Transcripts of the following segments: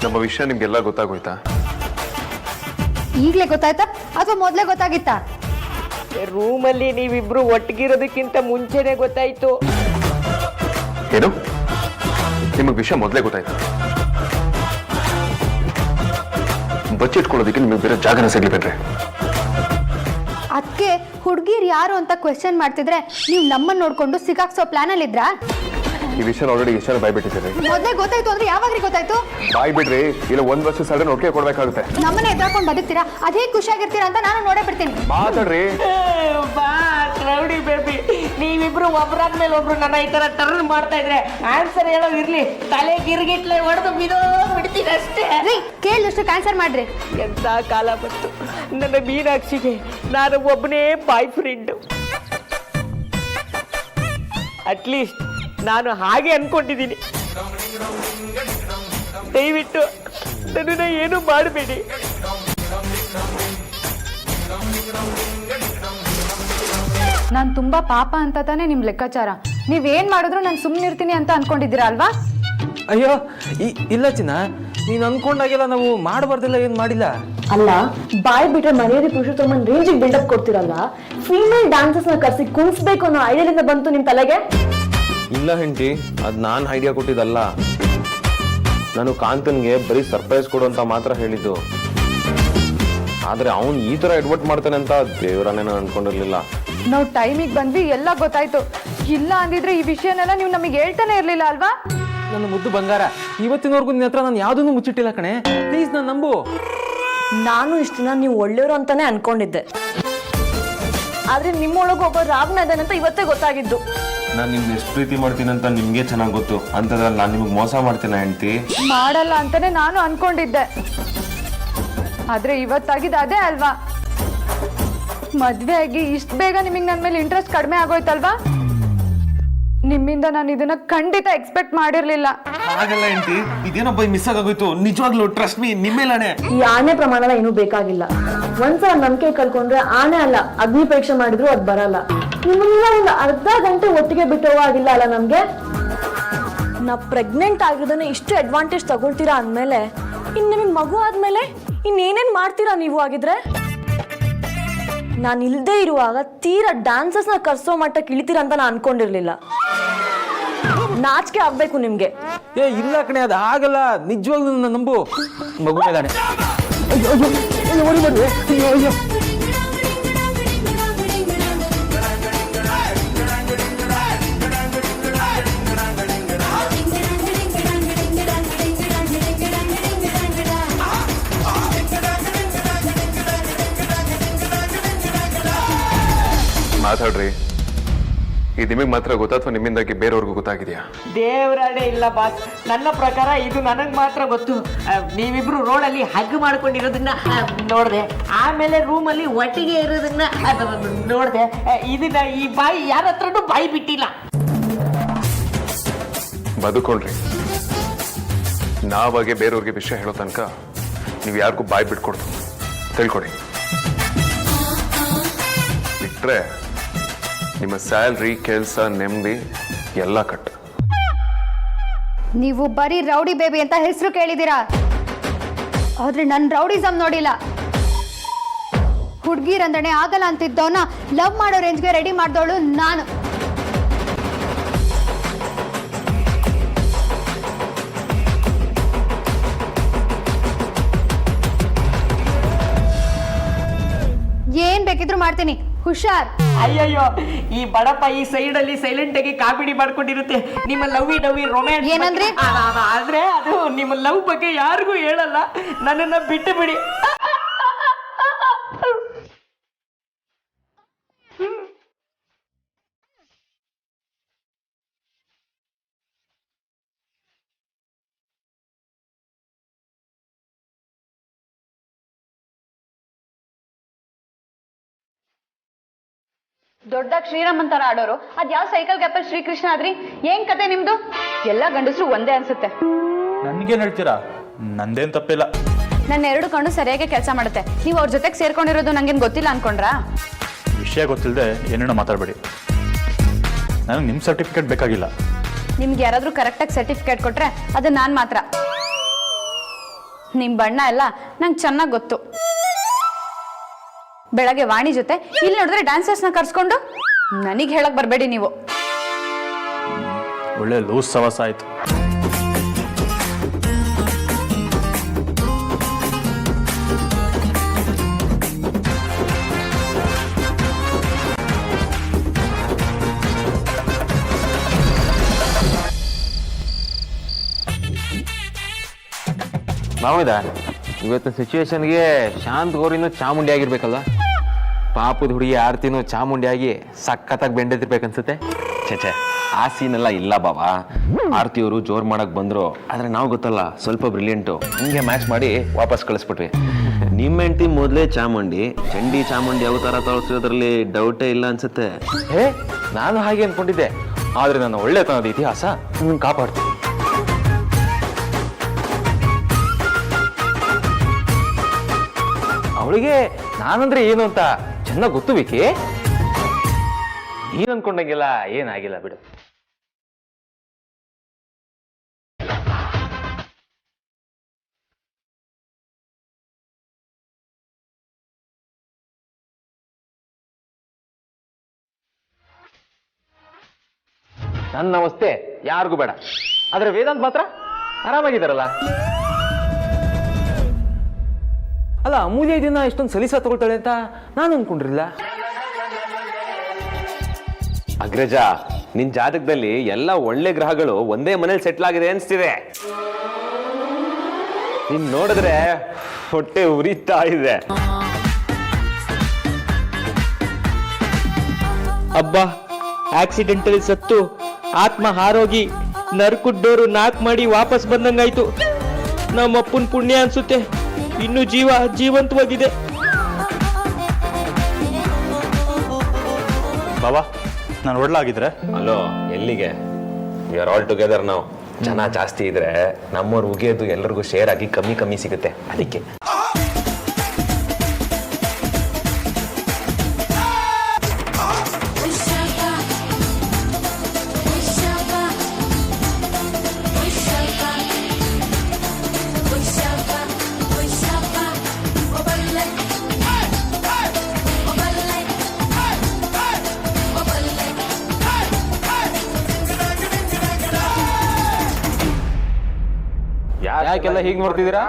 ನಮ್ಮ ವಿಷಯ ನಿಮ್ಗೆಲ್ಲ ಗೊತ್ತಾಗೋಯ್ತಾ? ಈಗಲೇ ಗೊತ್ತಾಯ್ತಾ ಅಥವಾ ಮೊದಲೇ ಗೊತ್ತಾಗಿತ್ತಾ? ರೂಮಲ್ಲಿ ನೀವಿಬ್ರು ಒಟ್ಟಿಗಿರೋದಕ್ಕಿಂತ ಮುಂಚೆನೆ ಗೊತ್ತಾಯ್ತು. ಏನು? ನಿಮಗೆ ವಿಷಯ ಮೊದಲೇ ಗೊತ್ತಾಯ್ತಾ? ಬಚ್ಚಿಟ್ಕೊಳ್ಳೋದಕ್ಕೆ ನಿಮಗೆ ಬೇರೆ ಜಾಗನ ಸಿಗ್ಲಿಬೇಡ್ರಿ. ಅದಕ್ಕೆ ಹುಡುಗಿರು ಯಾರು ಅಂತ ಕ್ವೆಶ್ಚನ್ ಮಾಡ್ತಿದ್ರೆ ನೀವು ನಮ್ಮನ್ನ ನೋಡ್ಕೊಂಡು ಸಿಗಾಕ್ಸೋ ಪ್ಲಾನ್ ಅಲ್ಲಿ ಇದ್ರಾ? ಈ ವಿಷಯ ಆಲ್ರೆಡಿ ಎಷ್ಟು ಜನ ಬಾಯ್ ಬಿಟ್ಟಿದ್ದೀರಿ. ಮೊದಲೇ ಗೊತ್ತಾಯ್ತು ಅಂದ್ರೆ ಯಾವಾಗ್ರಿ ಗೊತ್ತಾಯ್ತು? ಬಾಯ್ ಬಿಡ್ರಿ, ಇಲ್ಲ 1 ವರ್ಷ ಸಡನ್ ಒಟ್ಟಿಗೆ ಕೊಡ್ಬೇಕಾಗುತ್ತೆ. ನಮ್ಮನ್ನ ಎದ್ರಾಕೊಂಡು ಬದುಕ್ತೀರಾ, ಅದೇ ಖುಷಿಯಾಗಿರ್ತೀರಾ ಅಂತ ನಾನು ನೋಡೇ ಬಿಡ್ತೀನಿ. ಮಾತಾಡ್ರಿ. ಬಾ ರೌಡಿ ಬೇಬಿ, ನೀವಿಬ್ರು ಒಬ್ರಾದ್ಮೇಲೆ ಒಬ್ರು ನನ್ನ ಈ ತರ ಟರ್ನ್ ಮಾಡ್ತಾ ಇದ್ರೆ ಆನ್ಸರ್ ಹೇಳೋ ಇರ್ಲಿ, ತಲೆ ಗಿರ್ಗಿಟ್ಲೆ ಹೊಡೆದು ಬಿಡ್ತೀನಿ ಅಷ್ಟೇ. ಕೇಳಿದಷ್ಟು ಆನ್ಸರ್ ಮಾಡ್ರಿ. ಎಂತ ಕಾಲ ಬಂತು ನನ್ನ ಮೀನಾಕ್ಷಿಗೆ ನಾನು ಒಬ್ಬನೇ ಬಾಯ್ ಫ್ರೆಂಡ್. ಅಟ್ಲೀಸ್ಟ್ ನಾನು ಹಾಗೆ ಅನ್ಕೊಂಡಿದ್ದೀನಿ. ದಯವಿಟ್ಟು ನನ್ನನ್ನ ಏನು ಮಾಡಬೇಡಿ. ನಾನು ತುಂಬಾ ಪಾಪ ಅಂತ ತಾನೇ ನಿಮ್ ಲೆಕ್ಕಾಚಾರ. ನೀವೇನ್ ಮಾಡಿದ್ರು ನಾನು ಸುಮ್ಮನಿರ್ತೀನಿ ಅಂತ ಅನ್ಕೊಂಡಿದ್ದೀರಾ ಅಲ್ವಾ? ಅಯ್ಯೋ ಇಲ್ಲ ಚಿನ್ನ, ನೀನು ಅನ್ಕೊಂಡಾಗೆಲ್ಲ ನಾವು ಮಾಡಬಾರ್ದೆಲ್ಲ ಏನು ಮಾಡಿಲ್ಲ. ಅಲ್ಲ, ಬಾಯ್ ಬಿಟ್ರೆ ಮರ್ಯಾದೆ ಪುರುಷೋತ್ತಮನ್ ರೇಂಜಿಗೆ ಬಿಲ್ಡಪ್ ಕೊಡ್ತಿರಲ್ಲ. ಫೀಮೇಲ್ ಡಾನ್ಸರ್ಸ್ ನ ಕರ್ಸಿ ಕುಣಿಸ್ಬೇಕು ಅನ್ನೋ ಐಡಿಯಾದಿಂದ ಬಂತು ನಿಮ್ ತಲೆಗೆ? ಇಲ್ಲ ಹೆಂಡತಿ, ಅದು ನಾನು ಐಡಿಯಾ ಕೊಟ್ಟಿದ್ದಲ್ಲ. ನಾನು ಕಾಂತನ್ಗೆ ಬರೀ ಸರ್ಪ್ರೈಸ್ ಕೊಡು ಅಂತ ಮಾತ್ರ ಹೇಳಿದ್ದು. ಆದ್ರೆ ಅವನು ಈ ತರ ಎಡ್ವರ್ಟ್ ಮಾಡ್ತಾನೆ ಅಂತ ದೇವರನ್ನೇ ನಾನು ಅನ್ಕೊಂಡಿರ್ಲಿಲ್ಲ. ನಾವು ಟೈಮಿಗೆ ಬಂದ್ವಿ, ಎಲ್ಲ ಗೊತ್ತಾಯ್ತು. ಇಲ್ಲ ಅಂದಿದ್ರೆ ಈ ವಿಷಯನೆಲ್ಲ ನೀವು ನಮಗೆ ಹೇಳ್ತಾನೆ ಇರ್ಲಿಲ್ಲ ಅಲ್ವಾ? ನನ್ನ ಮುದ್ದು ಬಂಗಾರ, ಇವತ್ತಿನವರೆಗೂ ನಿನ್ನ ಹತ್ರ ನಾನು ಯಾವುದನ್ನು ಮುಚ್ಚಿಟ್ಟಿಲ್ಲ ಕಣೆ. ಪ್ಲೀಸ್ ನಾನು ನಂಬು. ನಾನು ಇಷ್ಟು ದಿನ ನೀವು ಒಳ್ಳೆಯವರು ಅಂತಾನೆ ಅನ್ಕೊಂಡಿದ್ದೆ, ಆದ್ರೆ ನಿಮ್ಮೊಳಗೆ ಒಬ್ಬ ರಾವಣ ಇದ್ದಾನೆ ಅಂತ ಇವತ್ತೇ ಗೊತ್ತಾಗಿದ್ದು. ನಾನು ನಿಮ್ಗೆ ಎಷ್ಟು ಪ್ರೀತಿ ಮಾಡ್ತೀನಿ ಅಂತ ನಿಮ್ಗೆ ಚೆನ್ನಾಗಿ ಗೊತ್ತು. ಅಂತದ್ರಲ್ಲಿ ನಾನು ನಿಮ್ಗೆ ಮೋಸ ಮಾಡ್ತೀನಿ ಹೆಂಡತಿ? ಮಾಡಲ್ಲ ಅಂತಾನೆ ನಾನು ಅನ್ಕೊಂಡಿದ್ದೆ. ಆದ್ರೆ ಇವತ್ತಾಗಿದ್ದು ಅದೇ ಅಲ್ವಾ? ಮದ್ವೆ ಆಗಿ ಇಷ್ಟು ಬೇಗ ನಿಮಗೆ ನನ್ನ ಮೇಲೆ ಇಂಟ್ರೆಸ್ಟ್ ಕಡಿಮೆ ಆಗೋಯ್ತಲ್ವಾ? ನಿಮ್ಮಿಂದ ನಾನು ಇದನ್ನ ಖಂಡಿತ ಎಕ್ಸ್ಪೆಕ್ಟ್ ಮಾಡಿರ್ಲಿಲ್ಲ. ಹಾಗಲ್ಲ ಹೆಂಡತಿ, ಇದೇನೋ ಬೈ ಮಿಸ್ ಆಗೋಯ್ತು. ನಿಜವಾಗ್ಲೂ ಟ್ರಸ್ಟ್ ಮೀ, ನಿಮ್ಮೇಲಾಣೆ. ಈ ಆನೆ ಪ್ರಮಾಣ ಏನೂ ಬೇಕಾಗಿಲ್ಲ. ಒಂದ್ಸಲ ನಂಬಿಕೆ ಕಳ್ಕೊಂಡ್ರೆ ಆನೆ ಅಲ್ಲ, ಅಗ್ನಿ ಪರೀಕ್ಷೆ ಮಾಡಿದ್ರು ಅದ್ ಬರಲ್ಲ. ನಿಮ್ಮನ್ನ ಒಂದು ಅರ್ಧ ಗಂಟೆ ಒಟ್ಟಿಗೆ ಬಿಟ್ಟು ಹೋಗಿಲ್ಲ ಅಲ್ಲ ನಮ್ಗೆ. ನಾ ಪ್ರೆಗ್ನೆಂಟ್ ಆಗಿರೋದನ್ನ ಇಷ್ಟು ಅಡ್ವಾಂಟೇಜ್ ತಗೊಳ್ತೀರಾ ಅಂದ್ಮೇಲೆ ಇನ್ ನಿಮಗೆ ಮಗು ಆದ್ಮೇಲೆ ಇನ್ನೇನೇನ್ ಮಾಡ್ತೀರಾ ನೀವು? ಆಗಿದ್ರೆ ನಾನು ಇಲ್ದೇ ಇರುವಾಗ ತೀರಾ ಡಾನ್ಸರ್ಸ್ ನ ಕರ್ಸೋ ಮಟ್ಟಕ್ಕೆ ಇಳಿತೀರ ಅಂತ ನಾನು ಅನ್ಕೊಂಡಿರ್ಲಿಲ್ಲ. ನಾಚಿಕೆ ಆಗ್ಬೇಕು ನಿಮ್ಗೆ. ಇಲ್ಲ ಕಣೆ, ಅದು ಆಗಲ್ಲ. ನಿಜವಾಗ್ಲೂ ನನ್ನ ನಂಬು. ಮಗು ಮೇಲಾಣೆ. ಮಾತಾಡ್ರಿ. ಇದು ನಿಮಗೆ ಮಾತ್ರ ಗೊತ್ತಾ ಅಥವಾ ನಿಮ್ಮಿಂದಾಗಿ ಬೇರೆಯವ್ರಿಗೂ ಗೊತ್ತಾಗಿದೆಯಾ? ದೇವರಾಣೆ ಇಲ್ಲ ಬಾಸ್, ನನ್ನ ಪ್ರಕಾರ ಇದು ನನಗೆ ಮಾತ್ರ ಗೊತ್ತು. ನೀವಿಬ್ರು ರೋಡಲ್ಲಿ ಹಗ್ ಮಾಡ್ಕೊಂಡಿರೋದನ್ನ ನೋಡಿದೆ, ಆಮೇಲೆ ರೂಮಲ್ಲಿ ಒಟ್ಟಿಗೆ ಇರೋದನ್ನ ನೋಡಿದೆ. ಇದನ್ನ ಈ ಬಾಯಿ ಯಾರ ಹತ್ರನೂ ಬಾಯಿ ಬಿಟ್ಟಿಲ್ಲ. ಬದುಕೊಂಡ್ರಿ. ನಾವಾಗೆ ಬೇರೆಯವ್ರಿಗೆ ವಿಷಯ ಹೇಳೋ ತನಕ ನೀವು ಯಾರಿಗೂ ಬಾಯ್ ಬಿಟ್ಕೊಡ್ತು ತಿಳ್ಕೊಡಿ. ಬಿಟ್ರೆ ನಿಮ್ಮ ಸ್ಯಾಲ್ರಿ, ಕೆಲಸ, ನೆಮ್ಮದಿ ಎಲ್ಲ ಕಟ್. ನೀವು ಬರೀ ರೌಡಿ ಬೇಬಿ ಅಂತ ಹೆಸರು ಕೇಳಿದ್ದೀರಾ, ಆದ್ರೆ ನನ್ನ ರೌಡಿಸಮ್ ನೋಡಿಲ್ಲ. ಹುಡುಗಿರಂದಣೆ ಆಗಲ್ಲ ಅಂತಿದ್ದವನ್ನ ಲವ್ ಮಾಡೋ ರೇಂಜ್ಗೆ ರೆಡಿ ಮಾಡ್ದವಳು ನಾನು. ಏನ್ ಬೇಕಿದ್ರು ಮಾಡ್ತೀನಿ, ಹುಷಾರ್. ಅಯ್ಯಯ್ಯೋ, ಈ ಬಡಪ್ಪ ಈ ಸೈಡ್ ಅಲ್ಲಿ ಸೈಲೆಂಟ್ ಆಗಿ ಕಾಮಿಡಿ ಮಾಡ್ಕೊಂಡಿರುತ್ತೆ. ನಿಮ್ಮ ಲವ್ವಿ ಡವ್ವಿ ರೊಮ್ಯಾನ್ಸ್ ಏನಂದ್ರೆ? ಆದ್ರೆ ಅದು ನಿಮ್ಮ ಲವ್ ಬಗ್ಗೆ ಯಾರಿಗೂ ಹೇಳಲ್ಲ. ನನ್ನನ್ನ ಬಿಟ್ಟು ಬಿಡಿ. ದೊಡ್ಡದಾಗಿ ಶ್ರೀರಾಮನ್ ತರ ಆಡೋರು ಅದ್ ಯಾವ ಸೈಕಲ್ ಗ್ಯಾಪಲ್ ಶ್ರೀಕೃಷ್ಣ ಆದ್ರಿ? ಏನ್ ಕತೆ ನಿಮ್ದು? ಎಲ್ಲಾ ಗಂಡಸರು ಒಂದೇ ಅನ್ಸುತ್ತೆ. ನನ್ಗೇನ್ ಹೇಳ್ತೀರಾ? ನಂದೇನ್ ತಪ್ಪಿಲ್ಲ. ನನ್ನ ಎರಡು ಕಣ್ಣು ಸರಿಯಾಗಿ ಕೆಲಸ ಮಾಡುತ್ತೆ. ನೀವು ಅವ್ರ ಜೊತೆಗೆ ಸೇರ್ಕೊಂಡಿರೋದು ನಂಗೇನ್ ಗೊತ್ತಿಲ್ಲ ಅನ್ಕೊಂಡ್ರಾ? ವಿಷಯ ಗೊತ್ತಿಲ್ಲದೆ ಏನೇನೋ ಮಾತಾಡಬೇಡಿ. ನನಗೆ ನಿಮ್ಮ ಸರ್ಟಿಫಿಕೇಟ್ ಬೇಕಾಗಿಲ್ಲ. ನಿಮ್ಗೆ ಯಾರಾದ್ರೂ ಕರೆಕ್ಟಾಗಿ ಸರ್ಟಿಫಿಕೇಟ್ ಕೊಟ್ರೆ ಅದು ನಾನ್ ಮಾತ್ರ. ನಿಮ್ಮ ಬಣ್ಣ ಎಲ್ಲ ನಂಗೆ ಚೆನ್ನಾಗಿ ಗೊತ್ತು. ಬೆಳಗ್ಗೆ ವಾಣಿ ಜೊತೆ ಇಲ್ಲಿ ನೋಡಿದ್ರೆ ಡ್ಯಾನ್ಸರ್ಸ್ನ ಕರ್ಸ್ಕೊಂಡು ನನಗೆ ಹೇಳಕ್ ಬರಬೇಡಿ ನೀವು. ಒಳ್ಳೆ ಲೂಸ್ ಸವಾಸ ಆಯ್ತು. ಮಾವಿದ ಇವತ್ತಿನ ಸಿಚುವೇಶನ್ಗೆ ಶಾಂತ್ ಗೌರಿನೂ ಚಾಮುಂಡಿ ಆಗಿರ್ಬೇಕಲ್ವ? ಪಾಪದ ಹುಡುಗಿ ಆರ್ತಿನೂ ಚಾಮುಂಡಿ ಆಗಿ ಸಖತ್ತಾಗಿ ಬೆಂಡೆತಿರ್ಬೇಕನ್ಸುತ್ತೆ. ಛೇ ಆ ಸೀನೆಲ್ಲ ಇಲ್ಲ ಬಾಬಾ. ಆರ್ತಿಯವರು ಜೋರ್ ಮಾಡಕ್ ಬಂದ್ರು, ಆದ್ರೆ ನಾವು ಗೊತ್ತಲ್ಲ ಸ್ವಲ್ಪ ಬ್ರಿಲಿಯಂಟು, ಹಿಂಗೆ ಮ್ಯಾಚ್ ಮಾಡಿ ವಾಪಸ್ ಕಳಿಸ್ಬಿಟ್ವಿ. ನಿಮ್ಮ ಹೆಂಡತಿ ಮೊದಲೇ ಚಾಮುಂಡಿ, ಚಂಡಿ ಚಾಮುಂಡಿ ಅವತಾರ ತೋರಿಸೋದ್ರಲ್ಲಿ ಡೌಟೇ ಇಲ್ಲ ಅನ್ಸುತ್ತೆ. ನಾನು ಹಾಗೆ ಅನ್ಕೊಂಡಿದ್ದೆ, ಆದ್ರೆ ನನ್ನ ಒಳ್ಳೆತನದ ಇತಿಹಾಸ ನನ್ನ ಕಾಪಾಡ್ತೀನಿ. ಅವಳಿಗೆ ನಾನಂದ್ರೆ ಏನು ಅಂತ ಚೆನ್ನಾಗಿ ಗೊತ್ತು ವಿಕಿ. ನೀನ್ ಅನ್ಕೊಂಡಂಗೆಲ್ಲ ಏನಾಗಿಲ್ಲ ಬಿಡು. ನನ್ನ ಅವಸ್ಥೆ ಯಾರಿಗೂ ಬೇಡ, ಆದ್ರೆ ವೇದಾಂತ್ ಮಾತ್ರ ಆರಾಮಾಗಿದ್ದಾರಲ್ಲ. ಅಲ್ಲ, ಅಮೂಲ್ಯ ಇದನ್ನ ಇಷ್ಟೊಂದು ಸಲೀಸ ತಗೊಳ್ತಾಳೆ ಅಂತ ನಾನು ಅನ್ಕೊಂಡಿರಲಿಲ್ಲ. ಅಗ್ರಜ, ನಿನ್ ಜಾತಕದಲ್ಲಿ ಎಲ್ಲ ಒಳ್ಳೆ ಗ್ರಹಗಳು ಒಂದೇ ಮನೇಲಿ ಸೆಟ್ಲ್ ಆಗಿದೆ ಅನ್ಸ್ತಿದೆ. ನೀನ್ ನೋಡಿದ್ರೆ ಹೊಟ್ಟೆ ಉರಿತಾ ಇದೆ. ಅಬ್ಬಾ, ಆಕ್ಸಿಡೆಂಟಲ್ಲಿ ಸತ್ತು ಆತ್ಮ ಹಾರೋಗಿ ನರ್ಕುಡ್ಡೋರು ನಾಕ್ ಮಾಡಿ ವಾಪಸ್ ಬಂದಂಗಾಯ್ತು. ನಮ್ಮಪ್ಪನ ಪುಣ್ಯ ಅನ್ಸುತ್ತೆ, ಇನ್ನು ಜೀವಂತವಾಗಿದೆ. ಬಾಬಾ, ನಾನು ಒಡ್ಲಾಗಿದ್ರೆ ಅಲೋ, ಎಲ್ಲಿಗೆ? ವಿ ಆರ್ ಆಲ್ ಟುಗೆದರ್ ನಾವು. ಜನ ಜಾಸ್ತಿ ಇದ್ರೆ ನಮ್ಮವ್ರು ಉಗಿಯೋದು ಎಲ್ಲರಿಗೂ ಶೇರ್ ಆಗಿ ಕಮ್ಮಿ ಸಿಗುತ್ತೆ, ಅದಕ್ಕೆ. ಯಾಕೆಲ್ಲ ಹೀಗೆ ನೋಡ್ತಿದ್ದೀರಾ?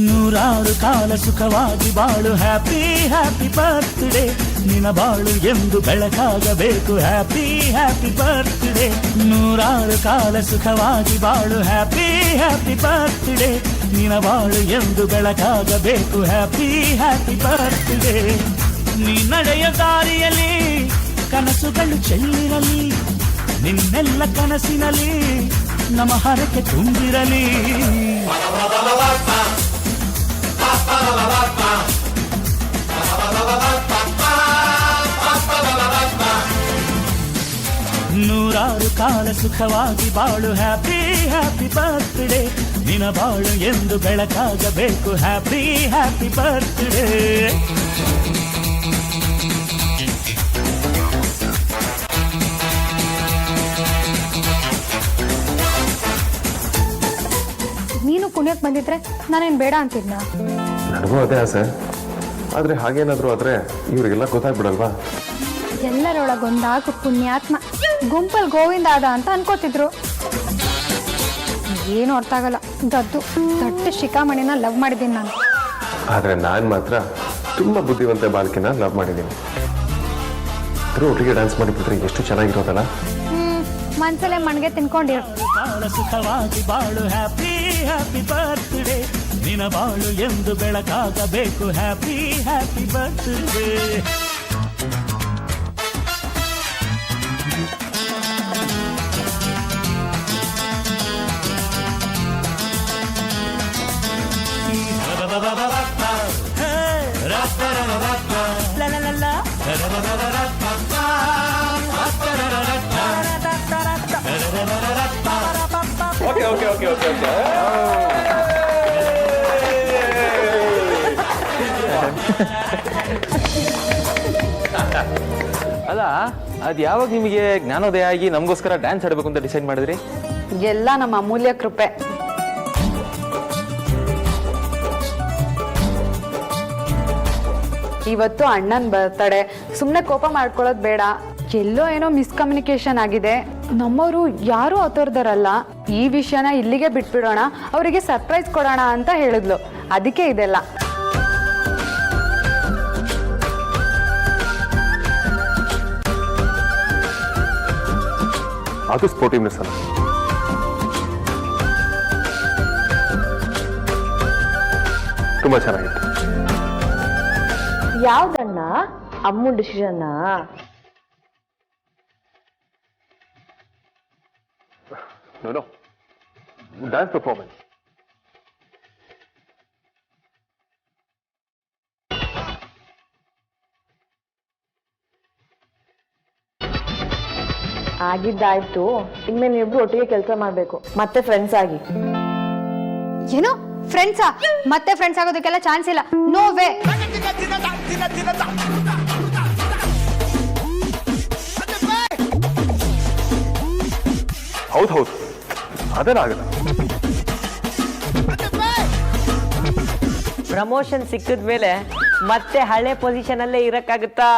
ನೂರಾರು ಕಾಲ ಸುಖವಾಗಿ ಬಾಳು, ಹ್ಯಾಪಿ ಹ್ಯಾಪಿ ಬರ್ತ್ಡೇ. ನಿನ್ನ ಬಾಳು ಎಂದು ಬೆಳಕಾಗಬೇಕು, ಹ್ಯಾಪಿ ಹ್ಯಾಪಿ ಬರ್ತ್ಡೇ. ನೂರಾರು ಕಾಲ ಸುಖವಾಗಿ ಬಾಳು, ಹ್ಯಾಪಿ ಹ್ಯಾಪಿ ಬರ್ತ್ಡೇ. ನಿನ್ನ ಬಾಳು ಎಂದು ಬೆಳಕಾಗಬೇಕು, ಹ್ಯಾಪಿ ಹ್ಯಾಪಿ ಬರ್ತ್ಡೇ. ನೀ ನಡೆಯ ದಾರಿಯಲ್ಲಿ ಕನಸುಗಳು ಚೆಲ್ಲಿರಲಿ, ನಿನ್ನೆಲ್ಲ ಕನಸಿನಲ್ಲಿ ನಮ್ಮ ಹರಕೆ ತುಂಬಿರಲಿ. ನೂರಾರು ಕಾಲ ಸುಖವಾಗಿ ಬಾಳು, ಹ್ಯಾಪಿ ಹ್ಯಾಪಿ ಬರ್ತ್ಡೇ. ನಿನ್ನ ಬಾಳು ಎಂದು ಬೆಳಕಾಗಬೇಕು, ಹ್ಯಾಪಿ ಹ್ಯಾಪಿ ಬರ್ತ್ಡೇ. ನೀನು ಪುಣ್ಯಕ್ಕೆ ಬಂದಿದ್ರೆ ನಾನೇನು ಬೇಡ ಅಂತಿದ್ನ? ನನಗೂ ಅದೇ ಆಸೆ, ಆದ್ರೆ ಹಾಗೇನಾದ್ರೂ ಆದ್ರೆ ಇವರಿಗೆಲ್ಲ ಗೊತ್ತಾಗ್ಬಿಡಲ್ವಾ? ಎಲ್ಲರೊಳಗೊಂದಾಗು ಪುಣ್ಯಾತ್ಮ, ಗುಂಪಲ್ ಗೋವಿಂದ ಆದ ಅಂತ ಅನ್ಕೋತಿದ್ರು. ಏನು ಅರ್ಥ ಆಗಲ್ಲ. ದೊಡ್ಡ ಶಿಖಾಮಣಿನ ಲವ್ ಮಾಡಿದ್ದೀನಿ ನಾನು. ಆದ್ರೆ ನಾನು ಮಾತ್ರ ತುಂಬಾ ಬುದ್ಧಿವಂತ ಬಾಲಕಿನ ಲವ್ ಮಾಡಿದ್ದೀನಿ. ಒಟ್ಟಿಗೆ ಡ್ಯಾನ್ಸ್ ಮಾಡಿಬಿಟ್ರೆ ಎಷ್ಟು ಚೆನ್ನಾಗಿರೋದಲ್ಲ. ಮನ್ಸಲ್ಲೇ ಮಣ್ಗೆ ತಿನ್ಕೊಂಡಿರು. ಕಾಲ ಸುಖವಾಗಿ ಬಾಳು, ಹ್ಯಾಪಿ ಹ್ಯಾಪಿ ಬರ್ತ್ಡೇ. ನಿನ್ನ ಬಾಳು ಎಂದು ಬೆಳಕಾಗಬೇಕು, happy happy birthday. La la la la. Okay okay okay okay okay ಅಲ್ಲ ಅದು ಯಾವಾಗ ನಿಮಗೆ ಜ್ಞಾನೋದಯ ಆಗಿ ನಮಗೋಸ್ಕರ ಡ್ಯಾನ್ಸ್ ಆಡಬೇಕು ಅಂತ ಡಿಸೈಡ್ ಮಾಡಿದ್ರಿ? ಎಲ್ಲ ನಮ್ಮ ಅಮೂಲ್ಯ ಕೃಪೆ. ಇವತ್ತು ಅಣ್ಣನ್ ಬರ್ತಡೆ, ಸುಮ್ಮನೆ ಕೋಪ ಮಾಡ್ಕೊಳ್ಳೋದು ಬೇಡ. ಎಲ್ಲೋ ಏನೋ ಮಿಸ್ಕಮ್ಯುನಿಕೇಶನ್ ಆಗಿದೆ. ನಮ್ಮವರು ಯಾರು ಅಥೋರ್ದರಲ್ಲ. ಈ ವಿಷಯನ ಇಲ್ಲಿಗೆ ಬಿಟ್ಬಿಡೋಣ, ಅವರಿಗೆ ಸರ್ಪ್ರೈಸ್ ಕೊಡೋಣ ಅಂತ ಹೇಳಿದ್ಲು. ಅದಕ್ಕೆ ಇದೆಲ್ಲ. ಅದು ಸ್ಪೋರ್ಟಿವ್ನೆಸ್ ಅಲ್ಲ. ತುಂಬಾ ಚೆನ್ನಾಗಿತ್ತು. ಯಾವ್ದಣ್ಣ? ಅಮ್ಮು ಡಿಸಿಷನ್ನ? No. Dance performance. ಆಗಿದ್ದಾಯ್ತು. ಇನ್ಮೇಲೆ ನೀವಿಬ್ರು ಒಟ್ಟಿಗೆ ಕೆಲಸ ಮಾಡ್ಬೇಕು, ಮತ್ತೆ ಫ್ರೆಂಡ್ಸ್ ಆಗಿ. ಏನು ಫ್ರೆಂಡ್ಸಾ? ಮತ್ತೆ ಫ್ರೆಂಡ್ಸ್ ಆಗೋದಕ್ಕೆಲ್ಲ ಚಾನ್ಸ್ ಇಲ್ಲ. No way. ಹೌದು ಅದೇನಾಗಲ್ಲ. ಪ್ರಮೋಷನ್ ಸಿಕ್ಕಿದ ಮೇಲೆ ಮತ್ತೆ ಹಳೆ ಪೊಸಿಷನ್ ಅಲ್ಲೇ ಇರಕ್ಕಾಗುತ್ತಾ?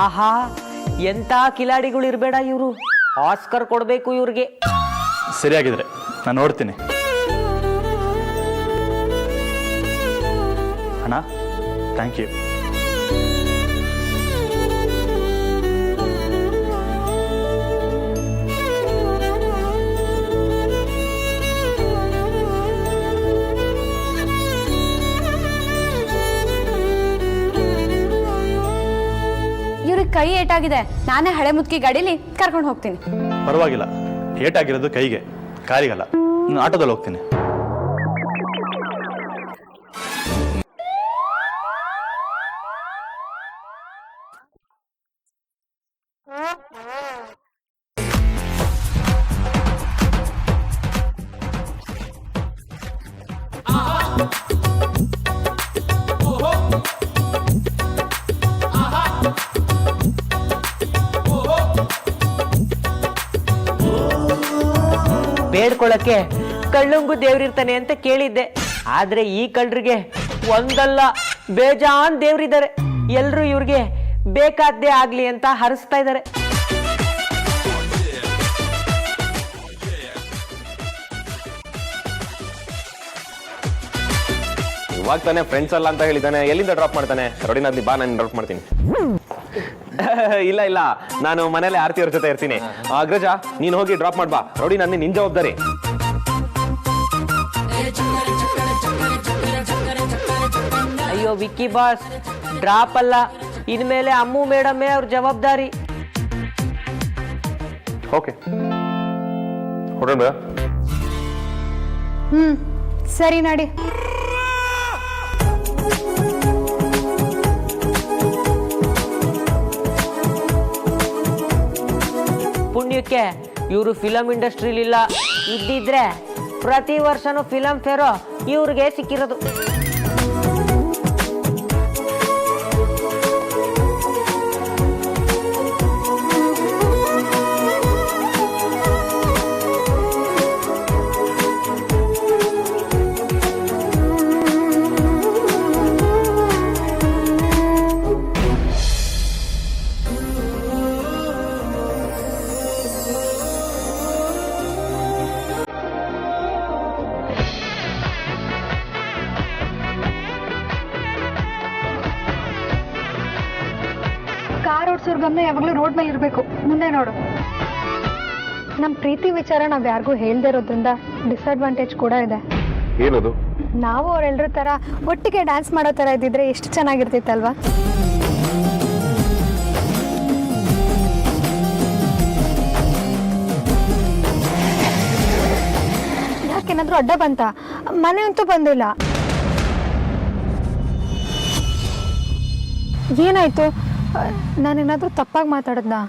ಆಹಾ, ಎಂತ ಕಿಲಾಡಿಗಳು ಇರಬೇಡ ಇವರು. ಆಸ್ಕರ್ ಕೊಡಬೇಕು ಇವ್ರಿಗೆ. ಸರಿಯಾಗಿದ್ರೆ ನಾನು ನೋಡ್ತೀನಿ. ಅಣ್ಣ, ಥ್ಯಾಂಕ್ ಯು. ಕೈ ಏಟಾಗಿದೆ. ನಾನೇ ಹಳೆ ಮುದುಕಿ ಗಾಡೀಲಿ ಕರ್ಕೊಂಡು ಹೋಗ್ತೀನಿ. ಪರವಾಗಿಲ್ಲ, ಏಟಾಗಿರೋದು ಕೈಗೆ, ಕಾರಿಗಲ್ಲ. ನಾನು ಆಟೋದಲ್ಲಿ ಹೋಗ್ತೀನಿ. ಬೇಡ್ಕೊಳಕ್ಕೆ ಕಳ್ಳಂಗು ದೇವ್ರಿರ್ತಾನೆ ಅಂತ ಕೇಳಿದ್ದೆ. ಆದ್ರೆ ಈ ಕಳ್ಳರಿಗೆ ಒಂದಲ್ಲ ಬೇಜಾನ್ ದೇವ್ರಿದ್ದಾರೆ. ಎಲ್ರು ಇವ್ರಿಗೆ ಬೇಕಾದ್ದೇ ಆಗ್ಲಿ ಅಂತ ಹರಿಸ್ತಾ ಇದ್ದಾರೆ. ಇವಾಗ ತಾನೇ ಫ್ರೆಂಡ್ಸ್ ಅಲ್ಲ ಅಂತ ಹೇಳಿದ್ದಾನೆ. ಎಲ್ಲಿಂದ ಡ್ರಾಪ್ ಮಾಡ್ತಾನೆ? ರೋಡಿನಲ್ಲಿ ಬಾ, ನಾನು ಡ್ರಾಪ್ ಮಾಡ್ತೀನಿ. ಇಲ್ಲ ನಾನು ಮನೇಲಿ ಆರ್ತಿ ಅವ್ರ ಜೊತೆ ಇರ್ತೀನಿ. ಅಗ್ರಜ, ನೀನ್ ಹೋಗಿ ಡ್ರಾಪ್ ಮಾಡ್ಬಾ. ರೌಡಿ ನನ್ನ ನಿನ್ ಜವಾಬ್ದಾರಿ. ಅಯ್ಯೋ ವಿಕ್ಕಿ ಬಾಸ್, ಡ್ರಾಪ್ ಅಲ್ಲ, ಇನ್ಮೇಲೆ ಅಮ್ಮು ಮೇಡಮೇ ಅವ್ರ ಜವಾಬ್ದಾರಿ. ಓಕೆ, ಹೊರಡ. ಸರಿ ನಡಿ. ಪುಣ್ಯಕ್ಕೆ ಇವರು ಫಿಲಂ ಇಂಡಸ್ಟ್ರಿಲಿ ಇಲ್ಲ. ಇದ್ದಿದ್ರೆ ಪ್ರತಿ ವರ್ಷನೂ ಫಿಲಂ ಫೇರೋ ಇವ್ರಿಗೆ ಸಿಕ್ಕಿರೋದು. ಅವ್ರ ಗಮನ ಯಾವಾಗಲೂ ರೋಡ್ ಮೇಲೆ ಇರಬೇಕು. ಮುಂದೆ ನೋಡು. ನಮ್ಮ ಪ್ರೀತಿ ವಿಚಾರ ನಾವು ಯಾರಿಗೂ ಹೇಳ್ದೇ ಇರೋದ್ರಿಂದ ಡಿಸ್ಅಡ್ವಾಂಟೇಜ್ ಕೂಡ ಇದೆ. ಏನದು? ನಾವು ಅವರೆಲ್ಲರ ಥರ ಒಟ್ಟಿಗೆ ಡ್ಯಾನ್ಸ್ ಮಾಡೋ ಥರ ಇದ್ದಿದ್ರೆ ಎಷ್ಟು ಚೆನ್ನಾಗಿರ್ತಿತ್ತಲ್ವಾ? ಯಾಕೆನಾದ್ರೂ ಅಡ್ಡ ಬಂತ? ಮನೆ ಅಂತೂ ಬಂದಿಲ್ಲ. ಏನಾಯ್ತು? ನಾನೇನಾದ್ರೂ ತಪ್ಪಾಗಿ ಮಾತಾಡದ್ನಾ?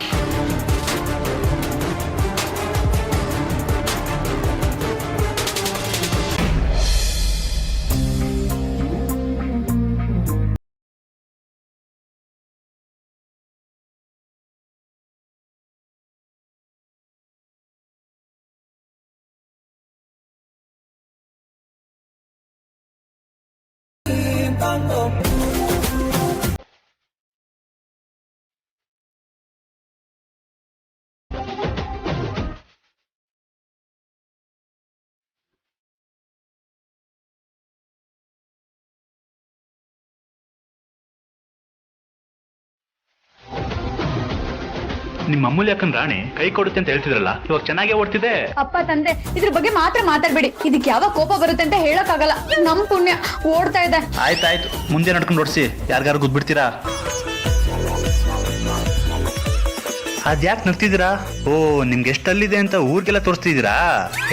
ನಿಮ್ಮ ಅಮೂಲ್ಯ ಅಕ್ಕನ ರಾಣಿ ಕೈ ಕೊಡುತ್ತೆ ಅಂತ ಹೇಳ್ತಿದ್ರಲ್ಲ, ಇವಾಗ ಚೆನ್ನಾಗೇ ಓಡ್ತಿದೆ. ಅಪ್ಪ ತಂದೆ ಇದ್ರ ಬಗ್ಗೆ ಮಾತ್ರ ಮಾತಾಡ್ಬೇಡಿ. ಇದಕ್ಕೆ ಯಾವಾಗ ಕೋಪ ಬರುತ್ತೆ ಅಂತ ಹೇಳಕ್ಕಾಗಲ್ಲ. ನಮ್ ಪುಣ್ಯ ಓಡ್ತಾ ಇದೆ. ಆಯ್ತಾಯ್ತು, ಮುಂದೆ ನಡ್ಕೊಂಡು ಓಡಿಸಿ. ಯಾರಿಗಾರು ಗುದ್ಬಿಡ್ತೀರಾ? ಅದ್ಯಾಕೆ ನಗ್ತಿದ್ದೀರಾ? ಓ, ನಿಮ್ಗೆ ಎಷ್ಟಲ್ಲಿದೆ ಅಂತ ಊರಿಗೆಲ್ಲ ತೋರಿಸ್ತಿದ್ದೀರಾ?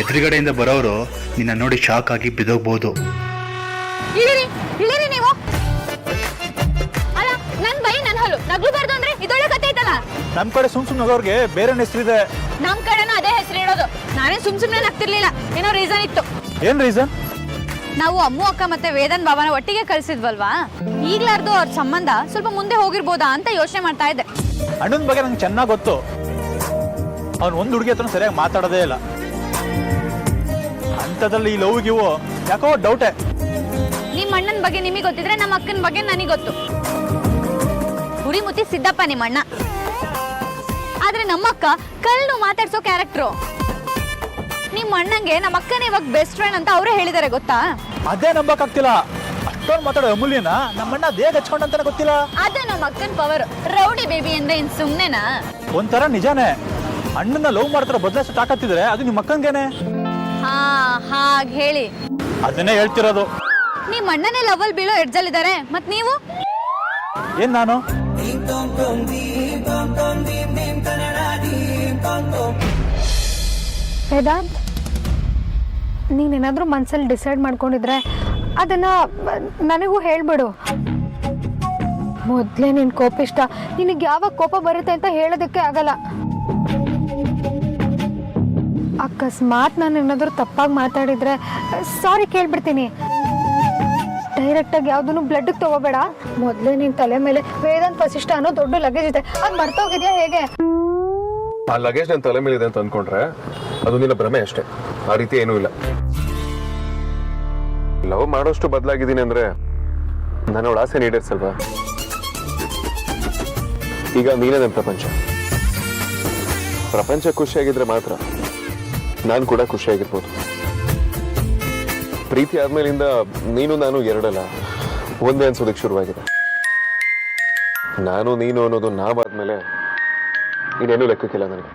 ಎದುರುಗಡೆಯಿಂದ ಬರೋರು ನಿನ್ನ ನೋಡಿ ಶಾಕ್ ಆಗಿ ಬಿದ್ದೋಗ್ಬೋದು. ಇಳಿರಿ ನೀವು. ಅಲ್ಲ, ನನ್ ಬೈ ನನ್ ಹಲ್ಲು ನಗ್ಲುಬಾರ್ದು ಅಂದ್ರೆ ಇದೊಳ್ಳೆ ಕತೆ ಐತಲ್ಲ. ನಮ್ ಕಡೆ ಸುಮ್ ನಗೋರ್ಗೆ ಬೇರೆ ಹೆಸರಿದೆ. ನಮ್ ಕಡೆನೂ ಅದೇ ಹೆಸರು ಇಡೋದು. ನಾನೇ ಸುಮ್ನೆ ನಗ್ತಿರ್ಲಿಲ್ಲ, ಏನೋ ರೀಸನ್ ಇತ್ತು. ಏನ್ ರೀಸನ್? ನಾವು ಅಮ್ಮು ಅಕ್ಕ ಮತ್ತೆ ವೇದನ್ ಬಾಬಾನ ಒಟ್ಟಿಗೆ ಕಳ್ಸಿದ್ವಲ್ವಾ, ಈಗ್ಲಾರ್ದು ಅವ್ರ ಸಂಬಂಧ ಸ್ವಲ್ಪ ಮುಂದೆ ಹೋಗಿರ್ಬೋದಾ ಅಂತ ಯೋಚನೆ ಮಾಡ್ತಾ ಇದ್ದೆ. ಅಣ್ಣನ ಬಗ್ಗೆ ನಂಗೆ ಚೆನ್ನಾಗಿ ಗೊತ್ತು. ಅವ್ನು ಒಂದು ಹುಡುಗಿ ಹತ್ರ ಸರಿಯಾಗಿ ಮಾತಾಡೋದೇ ಇಲ್ಲ. ಅಂಥದ್ರಲ್ಲಿ ಈ ಲವ್ ಗಿವು ಯಾಕೋ ಡೌಟೇ. ನಿಮ್ಮ ಅಣ್ಣನ ಬಗ್ಗೆ ನಿಮಗೆ ಗೊತ್ತಿದ್ರೆ ನಮ್ಮ ಅಕ್ಕನ ಬಗ್ಗೆ ನನಗೆ ಗೊತ್ತು. ಹುಡಿ ಮುತ್ತಿ ಸಿದ್ದಪ್ಪ ನಿಮ್ಮ ಅಣ್ಣ. ಆದ್ರೆ ನಮ್ಮ ಅಕ್ಕ ಕಲ್ಲು ಮಾತಾಡ್ಸೋ ಕ್ಯಾರೆಕ್ಟ್ರು. ನಿಮ್ಮ ಅಣ್ಣಂಗೆ ನಮ್ಮ ಅಕ್ಕನೇ ಇವಾಗ ಬೆಸ್ಟ್ ಫ್ರೆಂಡ್ ಅಂತ ಅವರೇ ಹೇಳಿದಾರೆ, ಗೊತ್ತಾ? ಅದೇ ನಂಬಕ್ಕಾಗ್ತಿಲ್ಲ. ಅಷ್ಟೊಂದು ಮಾತಾಡೋ ಅಮೂಲ್ಯನ ನಮ್ಮಣ್ಣ ದೇಹ ಹಚ್ಕೊಂಡಂತಾನೆ ಗೊತ್ತಿಲ್ಲ. ಅದೇ ನಮ್ಮ ಅಕ್ಕನ ಪವರ್. ರೌಡಿ ಬೇಬಿ ಅಂದ್ರೆ ಇನ್ ಸುಮ್ನೆನಾ? ಒಂಥರ ನಿಜಾನೇ. ಅಣ್ಣನ ಲವ್ ಮಾಡ್ತಾರ ಬದಲಾಯಿಸ ತಾಕತ್ತಿದ್ರೆ ಅದು ನಿಮ್ಮ ಅಕ್ಕಂಗೇನೆ. ಹಾ, ಹಾಗೆ ಹೇಳಿ. ಅದನ್ನೇ ಹೇಳ್ತಿರೋದು. ನಿಮ್ಮ ಅಣ್ಣನೇ ಲವಲ್ ಬೀಳೋ ಎಡ್ಜಲ್ಲಿದ್ದಾರೆ, ಮತ್ ನೀವು? ಏನ್ ನಾನು? ವೇದಾಂತ್, ನೀನೇನಾದ್ರೂ ಮನ್ಸಲ್ಲಿ ಡಿಸೈಡ್ ಮಾಡ್ಕೊಂಡಿದ್ರೆ ಅದನ್ನ ನನಗೂ ಹೇಳ್ಬಿಡು. ಮೊದ್ಲೇ ನಿನ್ ಕೋಪಿಷ್ಟ. ನಿನಗೆ ಯಾವಾಗ ಕೋಪ ಬರುತ್ತೆ ಅಂತ ಹೇಳೋದಕ್ಕೆ ಆಗಲ್ಲ. ಅಕಸ್ಮಾತ್ ನಾನು ಏನಾದ್ರೂ ತಪ್ಪಾಗಿ ಮಾತಾಡಿದ್ರೆ ಸಾರಿ ಕೇಳ್ಬಿಡ್ತೀನಿ. ಡೈರೆಕ್ಟಾಗಿ ಯಾವುದನ್ನು ಬ್ಲಡ್ಗೆ ತಗೋಬೇಡ. ಮೊದಲೇ ನಿನ್ನ ತಲೆ ಮೇಲೆ ವೇದಾಂತ್ ವಸಿಷ್ಠ ಅನ್ನೋ ದೊಡ್ಡ ಲಗೇಜ್ ಇದೆ. ಅದು ಮರ್ತೋಗಿದ್ಯಾ ಹೇಗೆ? ಆ ಲಗೇಜ್ ನನ್ನ ತಲೆ ಮೇಲೆ ಇದೆ ಅಂತ ಅನ್ಕೊಂಡ್ರೆ ಅದು ನಿನ್ನ ಭ್ರಮೆ ಅಷ್ಟೇ. ಆ ರೀತಿ ಏನೂ ಇಲ್ಲ. ಲವ್ ಮಾಡೋಷ್ಟು ಬದಲಾಗಿದ್ದೀನಿ ಅಂದ್ರೆ ನಾನು ಅವಳ ಆಸೆ ಈಡೇರಿಸಲ್ವಾ? ಈಗ ನೀನೇ ನನ್ನ ಪ್ರಪಂಚ ಖುಷಿಯಾಗಿದ್ರೆ ಮಾತ್ರ ನಾನು ಕೂಡ ಖುಷಿಯಾಗಿರ್ಬೋದು. ಪ್ರೀತಿ ಆದ್ಮೇಲಿಂದ ನೀನು ನಾನು ಎರಡಲ್ಲ, ಒಂದೇ ಅನ್ಸೋದಕ್ಕೆ ಶುರುವಾಗಿದೆ. ನಾನು ನೀನು ಅನ್ನೋದು ನಾವಾದ್ಮೇಲೆ ಇನ್ನೇನು ಲೆಕ್ಕಕ್ಕಿಲ್ಲ ನನಗೆ.